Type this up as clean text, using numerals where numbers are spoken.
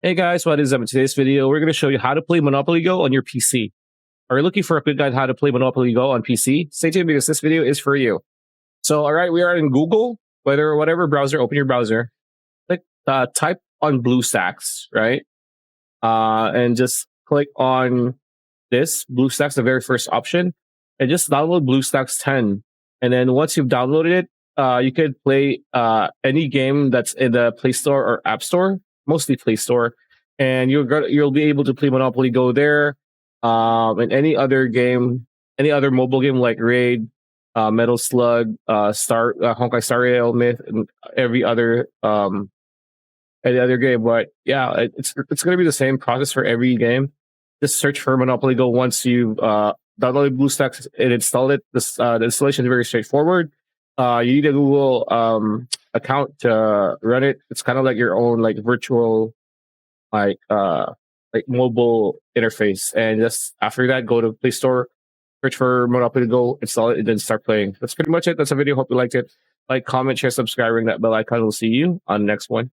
Hey guys, what is up? In today's video, we're going to show you how to play Monopoly Go on your PC. Are you looking for a quick guide how to play Monopoly Go on PC? Stay tuned because this video is for you. So, all right, we are in Google, whatever browser, open your browser, click, type on BlueStacks, right? And just click on this BlueStacks, the very first option, and just download BlueStacks 10. And then once you've downloaded it, you could play any game that's in the Play Store or App Store, mostly Play Store, and you'll be able to play Monopoly Go there, and any other game, any other mobile game like Raid, Metal Slug, Honkai Star Rail, Myth, and every other any other game. But yeah, it's going to be the same process for every game. Just search for Monopoly Go once you've downloaded BlueStacks and installed it. The installation is very straightforward. You need a Google account to run it. It's kind of like your own like virtual like mobile interface. And just after that, go to Play Store, search for Monopoly Go, install it, and then start playing. That's pretty much it. That's a video. Hope you liked it. Like, comment, share, subscribe, ring that bell icon. We'll see you on the next one.